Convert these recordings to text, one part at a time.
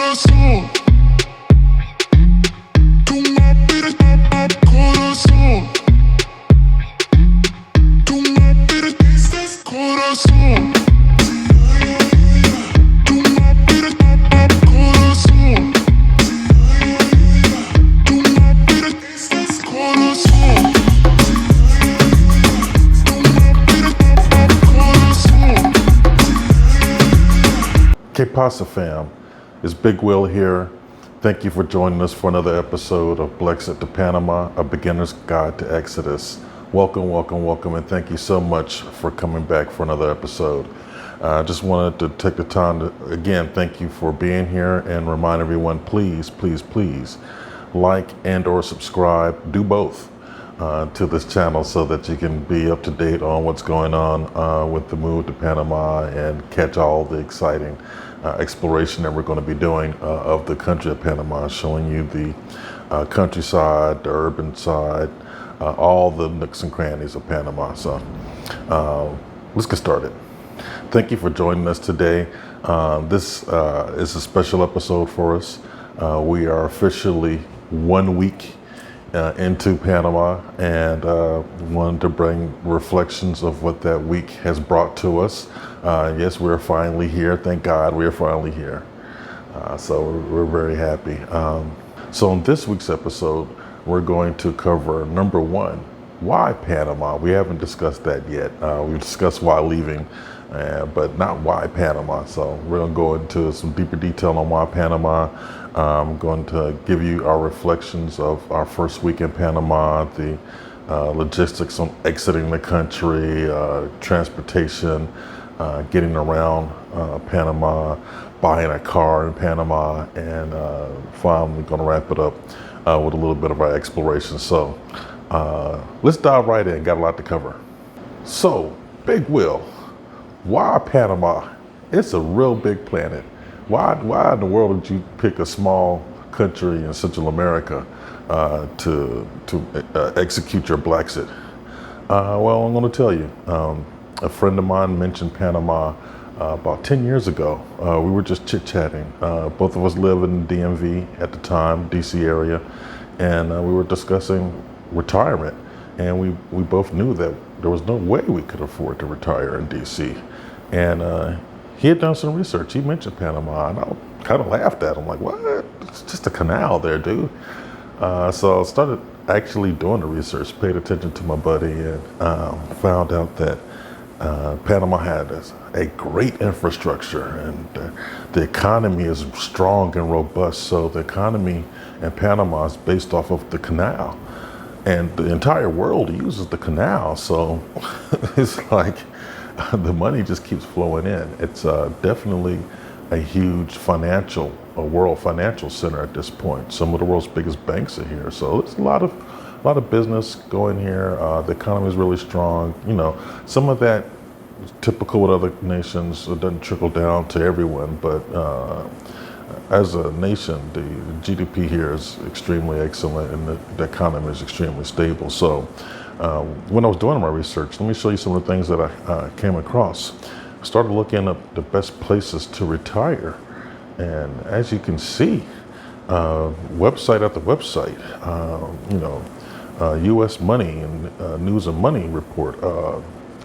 corazón. Tú me pides corazón. Tú me pides corazón. Tú me pides corazón. Tú me pides corazón. Tú me pides corazón. ¿Qué pasa, fam? It's Big Will here. Thank you for joining us for another episode of Blexit to Panama, a beginner's guide to Exodus. Welcome, welcome, welcome, and thank you so much for coming back for another episode. I just wanted to take the time to, again, thank you for being here and remind everyone, please, please, please, like and or subscribe, do both to this channel so that you can be up to date on what's going on with the move to Panama and catch all the exciting exploration that we're going to be doing of the country of Panama, showing you the countryside, the urban side, all the nooks and crannies of Panama. So let's get started. Thank you for joining us today. This is a special episode for us. We are officially 1 week into Panama, and wanted to bring reflections of what that week has brought to us. Yes, we're finally here. Thank God we're finally here. So we're very happy. So in this week's episode, we're going to cover number one, why Panama? We haven't discussed that yet. We discussed why leaving, but not why Panama. So we're going to go into some deeper detail on why Panama. I'm going to give you our reflections of our first week in Panama, the logistics on exiting the country, transportation, getting around Panama, buying a car in Panama, and finally going to wrap it up with a little bit of our exploration. So let's dive right in. Got a lot to cover. So, Big Will, why Panama? It's a real big planet. Why in the world did you pick a small country in Central America to execute your Blexit? Well, I'm going to tell you. A friend of mine mentioned Panama about 10 years ago. We were just chit-chatting. Both of us live in DMV at the time, DC area, and we were discussing retirement. And we both knew that there was no way we could afford to retire in DC. And he had done some research. He mentioned Panama, and I kind of laughed at him, like, what? It's just a canal there, dude. So I started actually doing the research, paid attention to my buddy, and found out that Panama had a great infrastructure, and the economy is strong and robust. So the economy in Panama is based off of the canal, and the entire world uses the canal. So it's like the money just keeps flowing in. It's definitely a huge world financial center at this point. Some of the world's biggest banks are here. So there's a lot of business going here. The economy is really strong. You know, some of that is typical with other nations. It doesn't trickle down to everyone, but as a nation, the GDP here is extremely excellent, and the economy is extremely stable. So when I was doing my research, let me show you some of the things that I came across. I started looking up the best places to retire, and as you can see, website after website, U.S. Money and News and Money Report,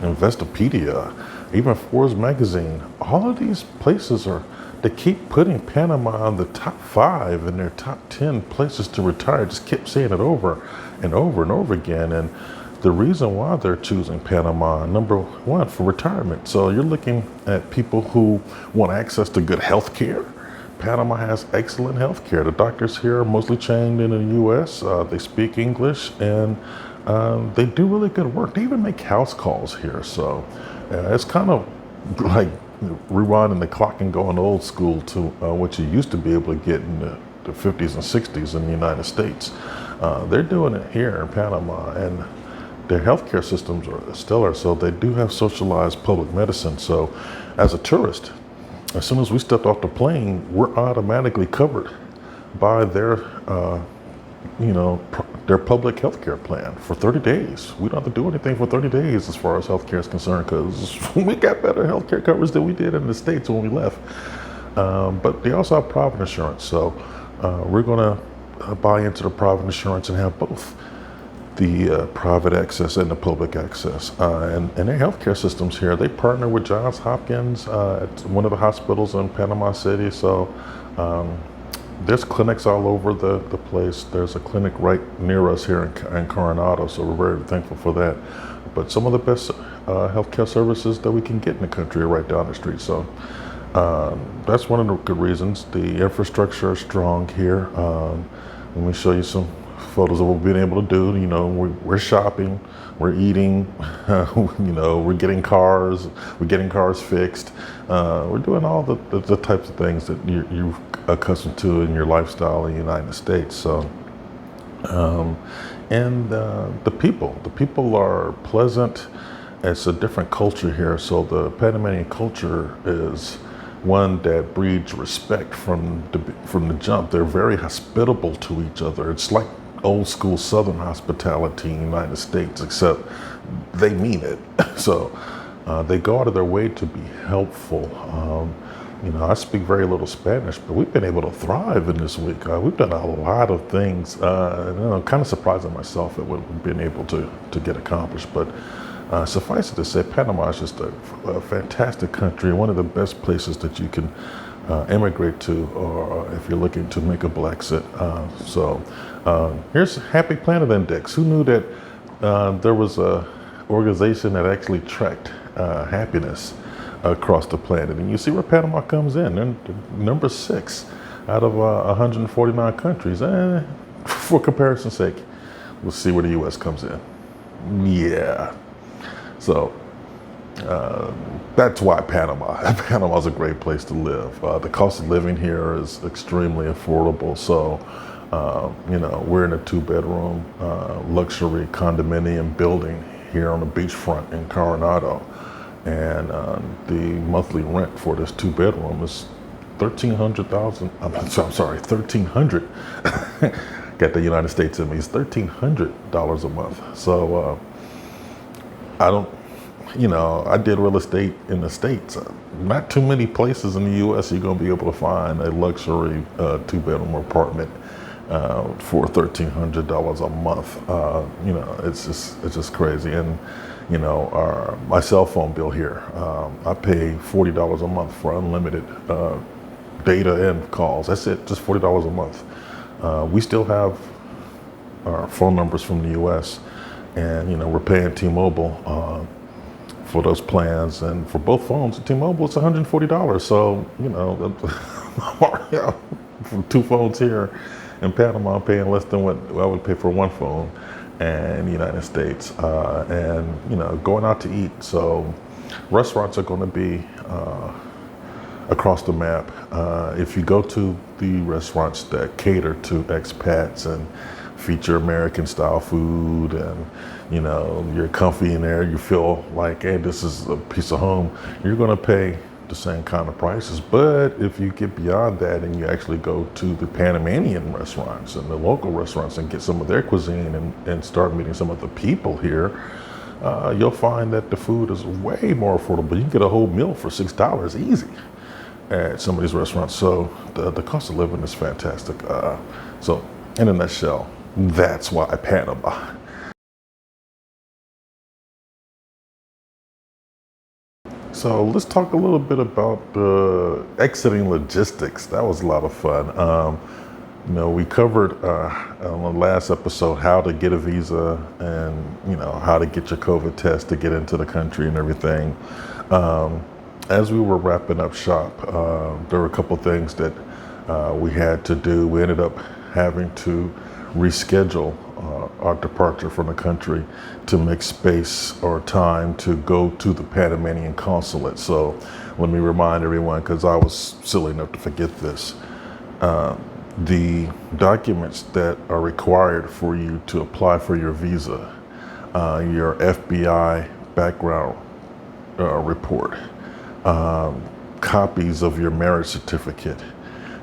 Investopedia, even Forbes magazine, all of these places they keep putting Panama on the top 5 and their top 10 places to retire. Just keep saying it over and over and over again. And the reason why they're choosing Panama, number one, for retirement. So you're looking at people who want access to good health care. Panama has excellent health care. The doctors here are mostly trained in the U.S. They speak English, and they do really good work. They even make house calls here. So it's kind of like rewinding the clock and going old school to what you used to be able to get in the 50s and 60s in the United States. They're doing it here in Panama, and their healthcare systems are stellar. So they do have socialized public medicine. So as a tourist, as soon as we stepped off the plane, we're automatically covered by their their public health care plan for 30 days. We don't have to do anything for 30 days as far as health care is concerned, because we got better health care coverage than we did in the States when we left. But they also have private insurance. So we're going to buy into the private insurance and have both the private access and the public access. And their healthcare systems here, they partner with Johns Hopkins at one of the hospitals in Panama City. So there's clinics all over the place. There's a clinic right near us here in Coronado, so we're very thankful for that. But some of the best healthcare services that we can get in the country are right down the street. So that's one of the good reasons. The infrastructure is strong here. Let me show you some photos of what we've been able to do. You know, we're shopping, we're eating, you know, we're getting cars fixed. We're doing all the types of things that you're accustomed to in your lifestyle in the United States. So, and the people are pleasant. It's a different culture here. So the Panamanian culture is one that breeds respect from the jump. They're very hospitable to each other. It's like old school Southern hospitality in the United States, except they mean it. So they go out of their way to be helpful. You know, I speak very little Spanish, but we've been able to thrive in this week. We've done a lot of things. You know, I'm kind of surprising myself at what we've been able to get accomplished. But suffice it to say, Panama is just a fantastic country, one of the best places that you can immigrate to, or if you're looking to make a Blexit. So here's Happy Planet Index. Who knew that there was a organization that actually tracked happiness across the planet? And you see where Panama comes in. They're number 6 out of 149 countries. For comparison's sake, we'll see where the U.S. comes in. Yeah. So that's why Panama's a great place to live. The cost of living here is extremely affordable. So, you know, we're in a 2-bedroom luxury condominium building here on the beachfront in Coronado. And the monthly rent for this 2-bedroom is $1,300. I'm sorry, $1,300. Got the United States in me. It's $1,300 a month. So you know, I did real estate in the States. Not too many places in the U.S. you're going to be able to find a luxury 2-bedroom apartment for $1,300 a month. You know, it's just crazy. And you know, my cell phone bill here, I pay $40 a month for unlimited data and calls. That's it, just $40 a month. We still have our phone numbers from the U.S. and you know, we're paying T-Mobile for those plans, and for both phones at T-Mobile it's $140. So you know, for 2 phones here in Panama, I'm paying less than what I would pay for 1 phone in the United States. And you know, going out to eat, so restaurants are going to be across the map. If you go to the restaurants that cater to expats and feature American style food, and you know, you're comfy in there, you feel like, hey, this is a piece of home, you're going to pay the same kind of prices. But if you get beyond that and you actually go to the Panamanian restaurants and the local restaurants and get some of their cuisine and start meeting some of the people here, you'll find that the food is way more affordable. You can get a whole meal for $6 easy at some of these restaurants. So the cost of living is fantastic. So in a nutshell, that's why Panama. So let's talk a little bit about exiting logistics. That was a lot of fun. You know, we covered on the last episode how to get a visa and, you know, how to get your COVID test to get into the country and everything. As we were wrapping up shop, there were a couple things that we had to do. We ended up having to reschedule our departure from the country to make space or time to go to the Panamanian consulate. So let me remind everyone, because I was silly enough to forget this. The documents that are required for you to apply for your visa, your FBI background report, copies of your marriage certificate,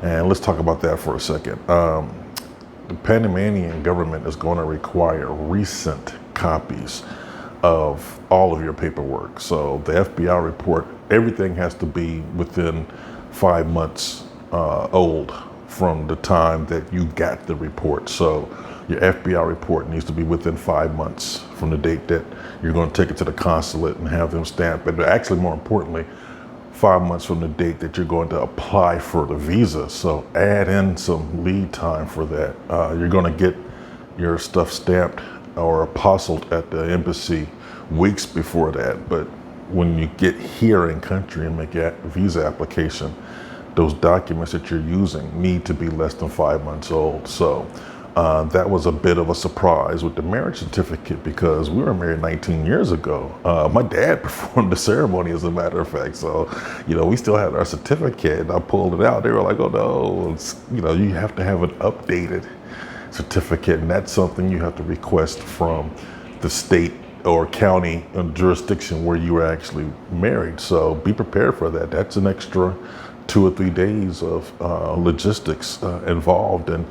and let's talk about that for a second. The Panamanian government is going to require recent copies of all of your paperwork. So the FBI report, everything has to be within 5 months old from the time that you got the report. So your FBI report needs to be within 5 months from the date that you're going to take it to the consulate and have them stamp it. But actually, more importantly, 5 months from the date that you're going to apply for the visa. So add in some lead time for that. You're going to get your stuff stamped or apostilled at the embassy weeks before that. But when you get here in country and make a visa application, those documents that you're using need to be less than 5 months old. So that was a bit of a surprise with the marriage certificate because we were married 19 years ago. My dad performed the ceremony, as a matter of fact. So, we still had our certificate, and I pulled it out. They were like, "Oh no, you have to have an updated certificate," and that's something you have to request from the state or county and jurisdiction where you were actually married. So be prepared for that. That's an extra 2 or 3 days of logistics involved in,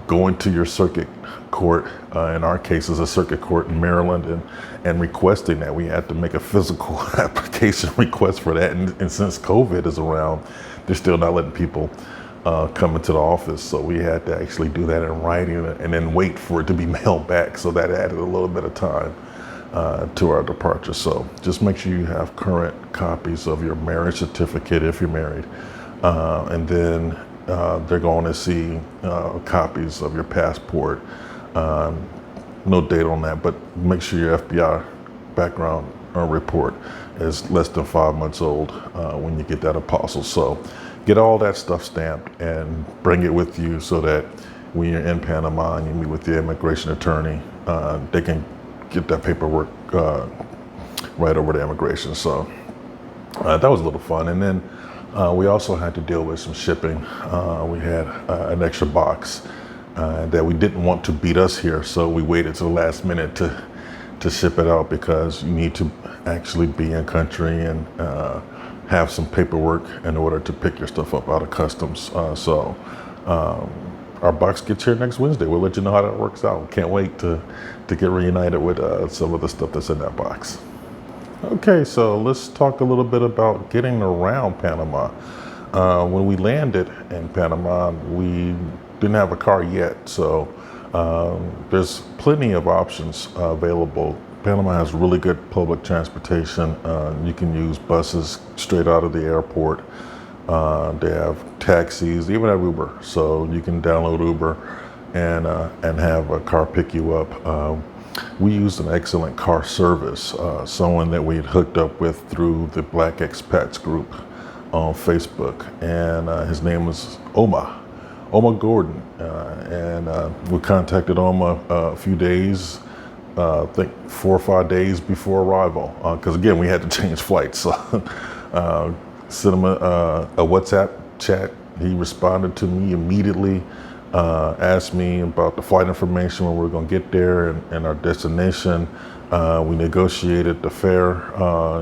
going to your circuit court. In our case, is a circuit court in Maryland, and requesting that. We had to make a physical application request for that. And since COVID is around, they're still not letting people come into the office. So we had to actually do that in writing and then wait for it to be mailed back. So that added a little bit of time to our departure. So just make sure you have current copies of your marriage certificate if you're married. And then they're going to see copies of your passport. No date on that, but make sure your FBI background report is less than 5 months old when you get that apostle. So get all that stuff stamped and bring it with you so that when you're in Panama and you meet with the immigration attorney, they can get that paperwork right over to immigration. So that was a little fun. And then we also had to deal with some shipping. We had an extra box that we didn't want to beat us here, so we waited to the last minute to ship it out because you need to actually be in country and have some paperwork in order to pick your stuff up out of customs. So our box gets here next Wednesday. We'll let you know how that works out. Can't wait to get reunited with some of the stuff that's in that box. Okay, so let's talk a little bit about getting around Panama. When we landed in Panama, we didn't have a car yet, so there's plenty of options available. Panama has really good public transportation. You can use buses straight out of the airport. They have taxis, they even have Uber. So you can download Uber and have a car pick you up. We used an excellent car service, someone that we had hooked up with through the Black Expats group on Facebook. And his name was Oma Gordon. And we contacted Oma a few days, I think 4 or 5 days before arrival, because again, we had to change flights. So sent him a WhatsApp chat. He responded to me immediately, asked me about the flight information, when we were going to get there, and our destination. We negotiated the fare,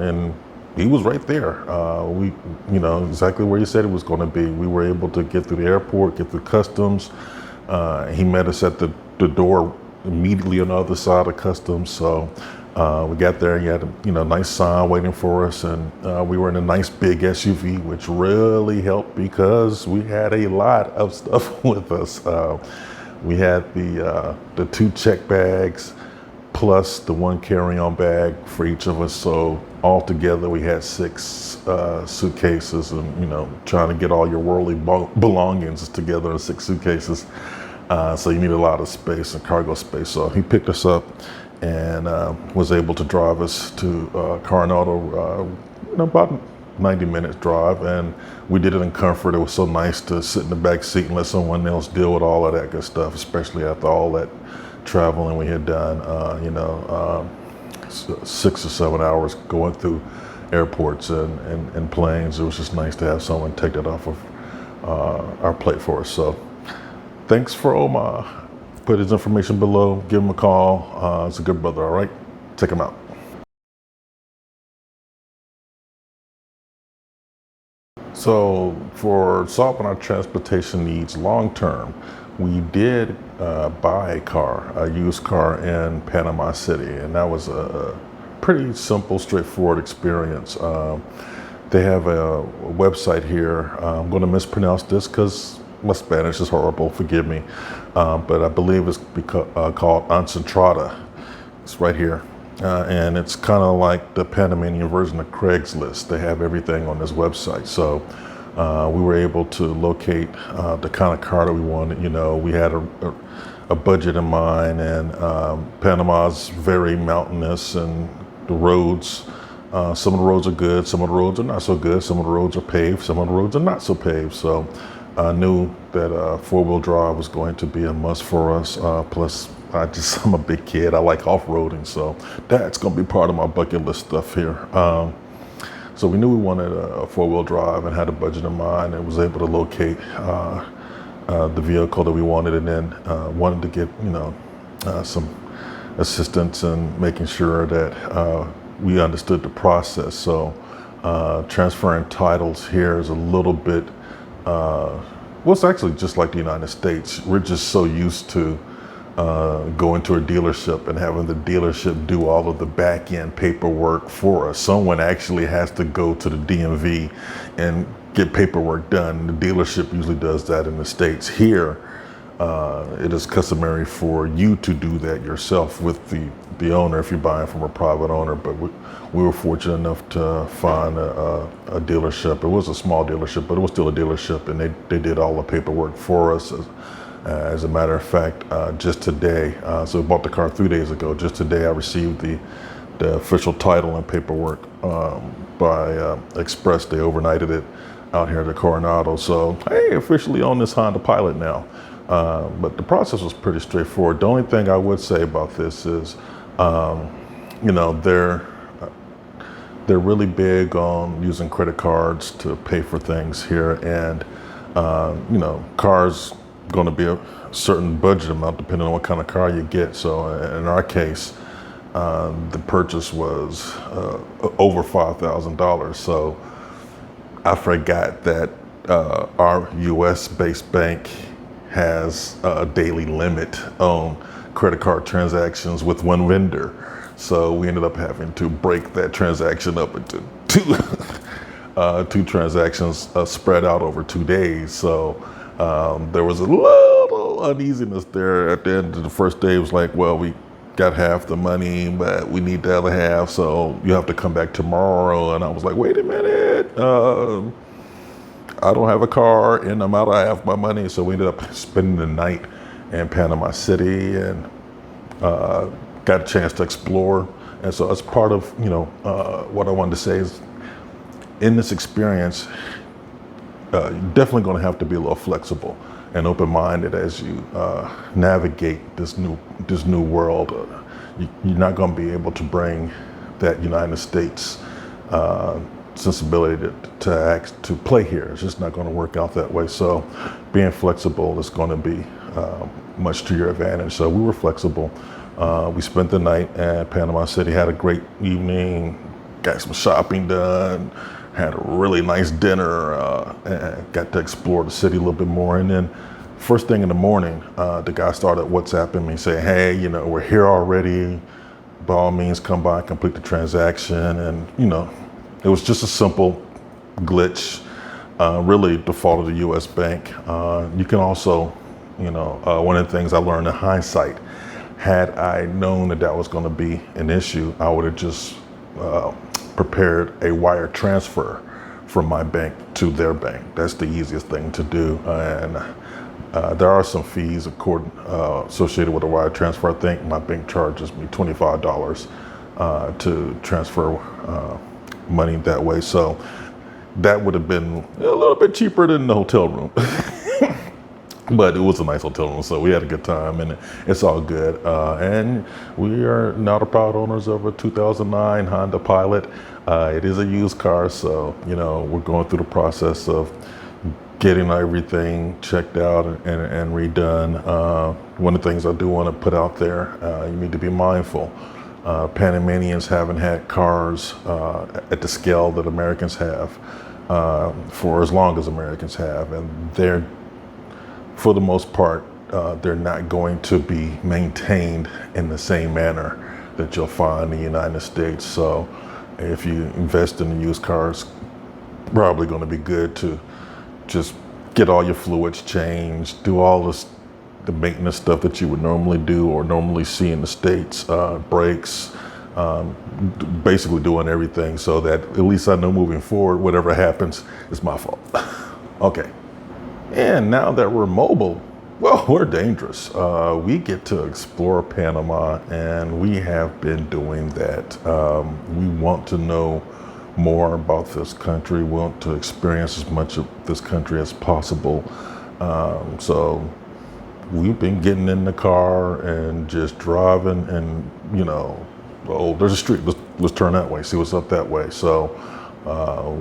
and he was right there. We, exactly where he said it was going to be. We were able to get through the airport, get through customs. He met us at the door immediately on the other side of customs. So we got there, and he had a nice sign waiting for us, and we were in a nice big SUV, which really helped because we had a lot of stuff with us. We had the 2 check bags plus the 1 carry-on bag for each of us. So altogether we had 6 suitcases, and trying to get all your worldly belongings together in 6 suitcases. So you need a lot of space and cargo space. So he picked us up and was able to drive us to Coronado, about 90 minutes drive, and we did it in comfort. It was so nice to sit in the back seat and let someone else deal with all of that good stuff, especially after all that traveling we had done, 6 or 7 hours going through airports and planes. It was just nice to have someone take that off of our plate for us. So thanks for Omar. Put his information below, give him a call. It's a good brother, all right? Check him out. So for solving our transportation needs long term, we did buy a used car in Panama City, and that was a pretty simple, straightforward experience. They have a website here. I'm going to mispronounce this because my Spanish is horrible. Forgive me, but I believe it's called Ensentrada. It's right here, and it's kind of like the Panamanian version of Craigslist. They have everything on this website, so we were able to locate the kind of car that we wanted. You know, we had a budget in mind, and Panama's very mountainous, and the roads. Some of the roads are good, some of the roads are not so good, some of the roads are paved, some of the roads are not so paved. So I knew that four-wheel drive was going to be a must for us. Plus, I'm a big kid. I like off-roading, so that's going to be part of my bucket list stuff here. So we knew we wanted a four-wheel drive and had a budget in mind, and was able to locate the vehicle that we wanted, and then wanted to get some assistance in making sure that we understood the process. So transferring titles here is a little bit, well, it's actually just like the United States. We're just so used to going to a dealership and having the dealership do all of the back end paperwork for us. Someone actually has to go to the DMV and get paperwork done. The dealership usually does that in the States. Here, it is customary for you to do that yourself with the owner if you're buying from a private owner. But we were fortunate enough to find a dealership. It was a small dealership, but it was still a dealership, and they did all the paperwork for us. As a matter of fact, just today, so we bought the car 3 days ago. Just today, I received the official title and paperwork by Express. They overnighted it out here at the Coronado. So, hey, officially own this Honda Pilot now. But the process was pretty straightforward. The only thing I would say about this is, they're really big on using credit cards to pay for things here, and cars going to be a certain budget amount depending on what kind of car you get. So in our case, the purchase was over $5,000. So I forgot that our U.S.-based bank has a daily limit on credit card transactions with one vendor. So we ended up having to break that transaction up into two transactions spread out over 2 days. So there was a little uneasiness there at the end of the first day. It was like, well, we got half the money, but we need the other half, so you have to come back tomorrow. And I was like, wait a minute, I don't have a car and I'm out of half my money. So we ended up spending the night in Panama City, and got a chance to explore. And so as part of what I wanted to say is, in this experience, you're definitely going to have to be a little flexible and open-minded as you navigate this new world. You're not going to be able to bring that United States sensibility to play here. It's just not going to work out that way. So being flexible is going to be much to your advantage. So we were flexible. We spent the night at Panama City, had a great evening, got some shopping done, had a really nice dinner, and got to explore the city a little bit more. And then first thing in the morning, the guy started WhatsApping me saying, hey, we're here already. By all means, come by, complete the transaction. And, it was just a simple glitch, really the fault of the U.S. bank. You can also, one of the things I learned in hindsight, had I known that was going to be an issue, I would have just prepared a wire transfer from my bank to their bank. That's the easiest thing to do. And there are some fees associated with a wire transfer. I think my bank charges me $25 to transfer money that way. So that would have been a little bit cheaper than the hotel room. But it was a nice hotel room, so we had a good time, and it's all good. And we are now the proud owners of a 2009 Honda Pilot. It is a used car, so we're going through the process of getting everything checked out and redone. One of the things I do want to put out there, you need to be mindful. Panamanians haven't had cars at the scale that Americans have for as long as Americans have, and they're, for the most part, they're not going to be maintained in the same manner that you'll find in the United States. So if you invest in used cars, probably going to be good to just get all your fluids changed, do all the maintenance stuff that you would normally do or normally see in the States, brakes, basically doing everything so that at least I know moving forward, whatever happens, it's my fault. Okay. And now that we're mobile, well, we're dangerous. We get to explore Panama, and we have been doing that. We want to know more about this country. We want to experience as much of this country as possible. So we've been getting in the car and just driving, and oh, there's a street. Let's turn that way. See what's up that way. So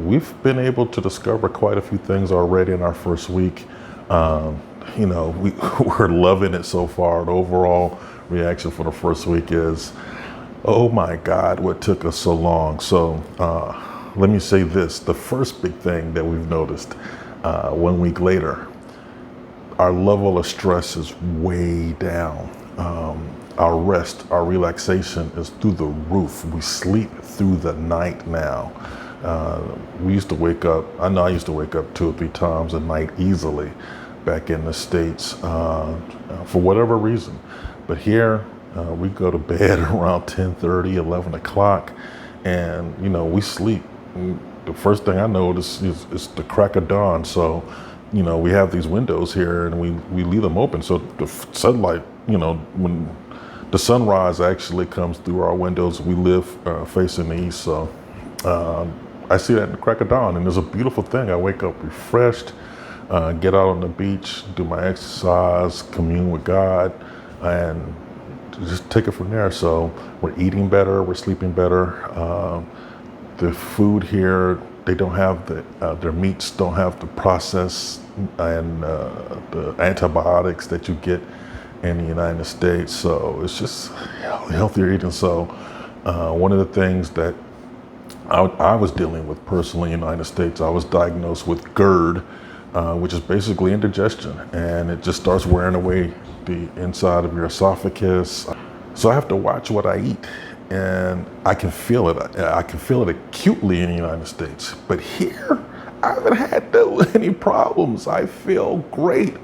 we've been able to discover quite a few things already in our first week. We're loving it so far. The overall reaction for the first week is, oh my God, what took us so long? So let me say this. The first big thing that we've noticed 1 week later, our level of stress is way down. Our rest, our relaxation is through the roof. We sleep through the night now. We used to wake up, I know I used to wake up 2 or 3 times a night easily back in the States for whatever reason. But here, we go to bed around 10:30, 11 o'clock, and we sleep. The first thing I notice is the crack of dawn. So, we have these windows here and we leave them open. So the sunlight, when the sunrise actually comes through our windows, we live facing the east. So I see that in the crack of dawn, and it's a beautiful thing. I wake up refreshed, get out on the beach, do my exercise, commune with God, and just take it from there. So we're eating better, we're sleeping better. The food here, they don't have their meats don't have the processed and the antibiotics that you get in the United States. So it's just healthier eating. So one of the things that I was dealing with personally in the United States, I was diagnosed with GERD, which is basically indigestion, and it just starts wearing away the inside of your esophagus. So I have to watch what I eat, and I can feel it. I can feel it acutely in the United States, but here I haven't had any problems. I feel great.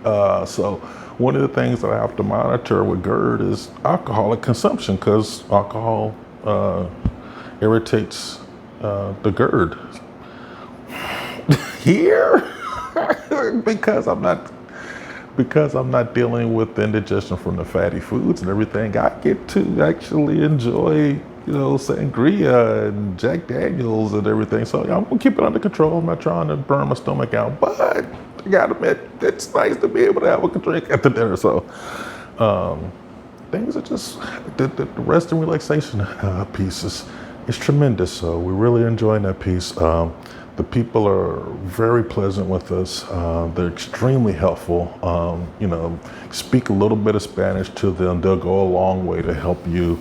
So one of the things that I have to monitor with GERD is alcoholic consumption, because alcohol irritates the GERD. Here, because I'm not dealing with the indigestion from the fatty foods and everything, I get to actually enjoy, sangria and Jack Daniels and everything. So I'm gonna keep it under control. I'm not trying to burn my stomach out, but I gotta admit, it's nice to be able to have a drink at the dinner. So things are just, the rest and relaxation piece is tremendous. So we're really enjoying that piece. The people are very pleasant with us. They're extremely helpful. Speak a little bit of Spanish to them. They'll go a long way to help you.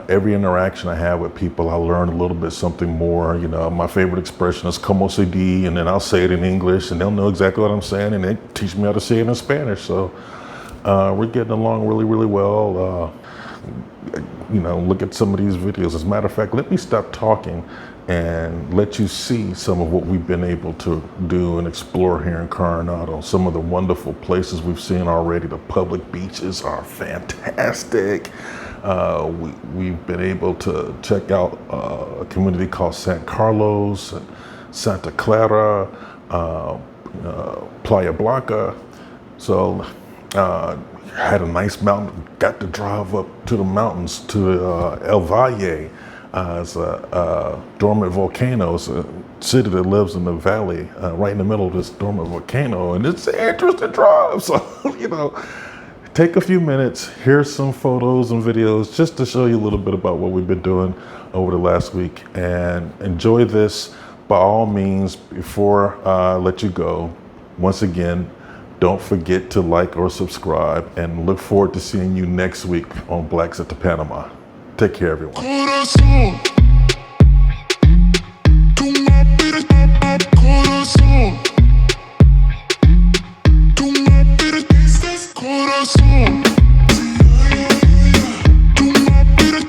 Every interaction I have with people, I learn a little bit something more. My favorite expression is "como se di," and then I'll say it in English, and they'll know exactly what I'm saying, and they teach me how to say it in Spanish. So we're getting along really, really well. Look at some of these videos. As a matter of fact, let me stop talking and let you see some of what we've been able to do and explore here in Coronado. Some of the wonderful places we've seen already. The public beaches are fantastic. We've been able to check out a community called San Carlos, and Santa Clara, Playa Blanca. So had a nice mountain, got to drive up to the mountains to El Valle. It's a dormant volcano. It's a city that lives in the valley, right in the middle of this dormant volcano, and it's an interesting drive. So, take a few minutes, here's some photos and videos just to show you a little bit about what we've been doing over the last week, and enjoy this. By all means, before I let you go, once again, don't forget to like or subscribe, and look forward to seeing you next week on Blacks at the Panama. Take care, everyone. Corazón, tú me pides corazón, tú me pides corazón, tú me pides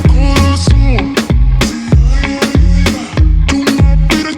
corazón, tú me pides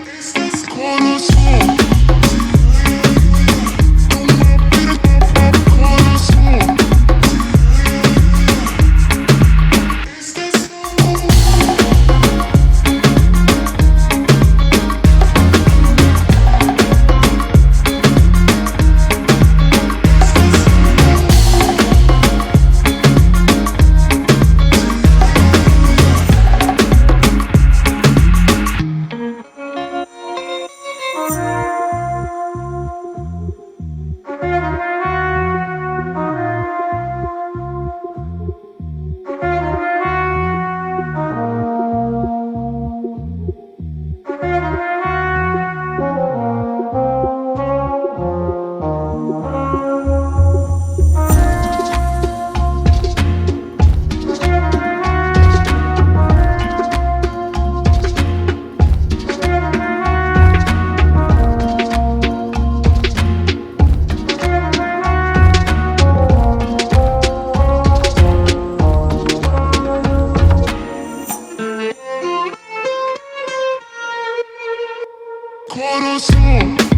corazón.